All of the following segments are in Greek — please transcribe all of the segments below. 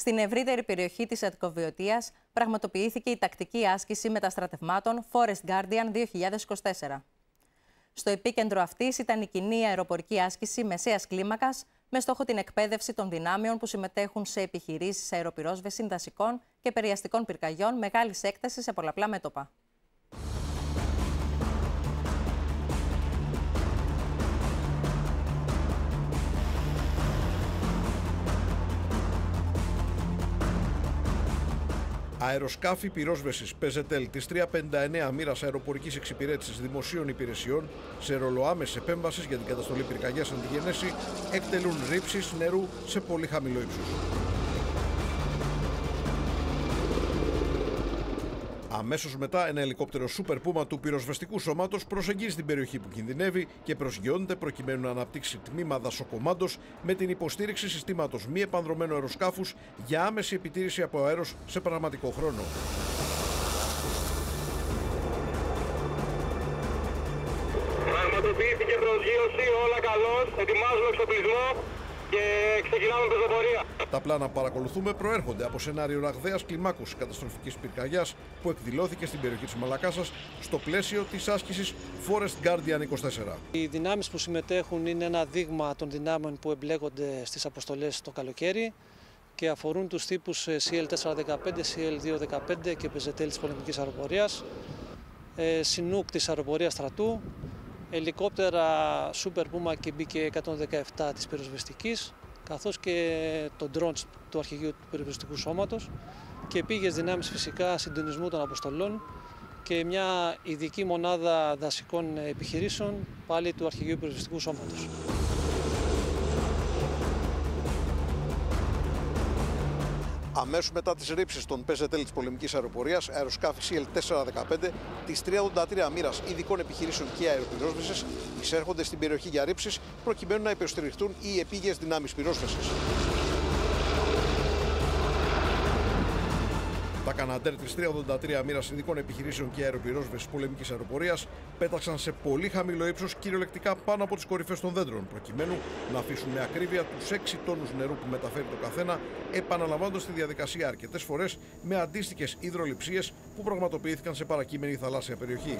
Στην ευρύτερη περιοχή της Αττικοβιωτίας πραγματοποιήθηκε η τακτική άσκηση μεταστρατευμάτων Forest Guardian 2024. Στο επίκεντρο αυτής ήταν η κοινή αεροπορική άσκηση μεσαίας κλίμακας με στόχο την εκπαίδευση των δυνάμεων που συμμετέχουν σε επιχειρήσεις αεροπυρόσβεσης δασικών και περιαστικών πυρκαγιών μεγάλης έκτασης σε πολλαπλά μέτωπα. Αεροσκάφη πυρόσβεσης PZL της 359 μοίρας αεροπορικής εξυπηρέτησης δημοσίων υπηρεσιών σε ρόλο άμεσης επέμβασης για την καταστολή πυρκαγιάς αντιγένεση εκτελούν ρήψεις νερού σε πολύ χαμηλό ύψος. Αμέσως μετά, ένα ελικόπτερο Super Puma του πυροσβεστικού σώματος προσεγγίζει την περιοχή που κινδυνεύει και προσγειώνεται προκειμένου να αναπτύξει τμήμα δασοκομάντος με την υποστήριξη συστήματος μη επανδρωμένου αεροσκάφους για άμεση επιτήρηση από αέρος σε πραγματικό χρόνο. Πραγματοποιήθηκε προσγείωση, όλα καλώς, ετοιμάζουμε εξοπλισμό και ξεκινάμε πεζοπορία. Τα πλάνα που παρακολουθούμε προέρχονται από σενάριο ραγδαίας κλιμάκωσης καταστροφικής πυρκαγιάς που εκδηλώθηκε στην περιοχή της Μαλακάσας στο πλαίσιο της άσκησης Forest Guardian 24. Οι δυνάμεις που συμμετέχουν είναι ένα δείγμα των δυνάμεων που εμπλέκονται στις αποστολές το καλοκαίρι και αφορούν τους τύπους CL415, CL215 και PZL της πολεμικής αεροπορίας, Chinook της αεροπορίας στρατού, ελικόπτερα Super Puma και BK-117 της πυροσβεστικής, καθώς και το drones του Αρχηγείου του Πυροσβεστικού Σώματος και επίγειες δυνάμεις φυσικά συντονισμού των αποστολών και μια ειδική μονάδα δασικών επιχειρήσεων πάλι του Αρχηγείου Πυροσβεστικού Σώματος. Αμέσως μετά τις ρήψεις των PZL της πολεμικής αεροπορίας, αεροσκάφη CL415 της 383 μοίρας ειδικών επιχειρήσεων και αεροπυρόσβεσης εισέρχονται στην περιοχή για ρήψεις προκειμένου να υποστηριχτούν οι επίγειες δυνάμεις πυρόσβεσης. Τα καναντέρ της 383 μοίρας ειδικών επιχειρήσεων και αεροπυρόσβεσης πολεμικής αεροπορίας πέταξαν σε πολύ χαμηλό ύψος, κυριολεκτικά πάνω από τις κορυφές των δέντρων, προκειμένου να αφήσουν με ακρίβεια τους 6 τόνους νερού που μεταφέρει το καθένα, επαναλαμβάνοντας τη διαδικασία αρκετές φορές με αντίστοιχες υδρολειψίες που πραγματοποιήθηκαν σε παρακείμενη θαλάσσια περιοχή.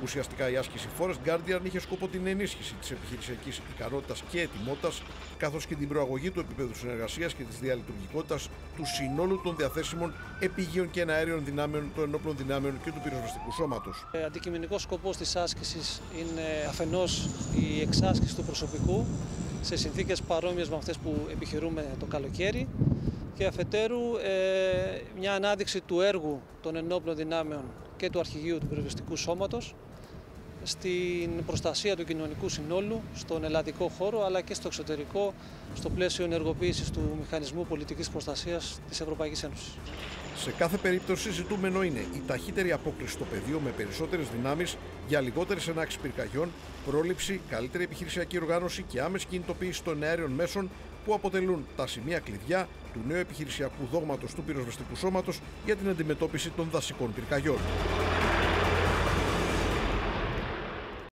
Ουσιαστικά η άσκηση Forest Guardian είχε σκοπό την ενίσχυση της επιχειρησιακής ικανότητας και ετοιμότητας, καθώς και την προαγωγή του επίπεδου συνεργασίας και της διαλειτουργικότητας του συνόλου των διαθέσιμων επιγείων και εναέριων δυνάμεων, των ενόπλων δυνάμεων και του πυροσβεστικού σώματος. Αντικειμενικός σκοπός της άσκησης είναι αφενός η εξάσκηση του προσωπικού σε συνθήκες παρόμοιες με αυτές που επιχειρούμε το καλοκαίρι και αφετέρου μια ανάδειξη του έργου των ενόπλων δυνάμεων και του Αρχηγείου του Πυροσβεστικού Σώματος στην προστασία του κοινωνικού συνόλου, στον ελλαδικό χώρο αλλά και στο εξωτερικό, στο πλαίσιο ενεργοποίησης του Μηχανισμού Πολιτικής Προστασίας της Ευρωπαϊκής Ένωσης. Σε κάθε περίπτωση, ζητούμενο είναι η ταχύτερη απόκριση στο πεδίο με περισσότερες δυνάμεις για λιγότερες ενάξεις πυρκαγιών, πρόληψη, καλύτερη επιχειρησιακή οργάνωση και άμεση κινητοποίηση των αέριων μέσων που αποτελούν τα σημεία κλειδιά του νέου επιχειρησιακού δόγματος του πυροσβεστικού σώματος για την αντιμετώπιση των δασικών πυρκαγιών.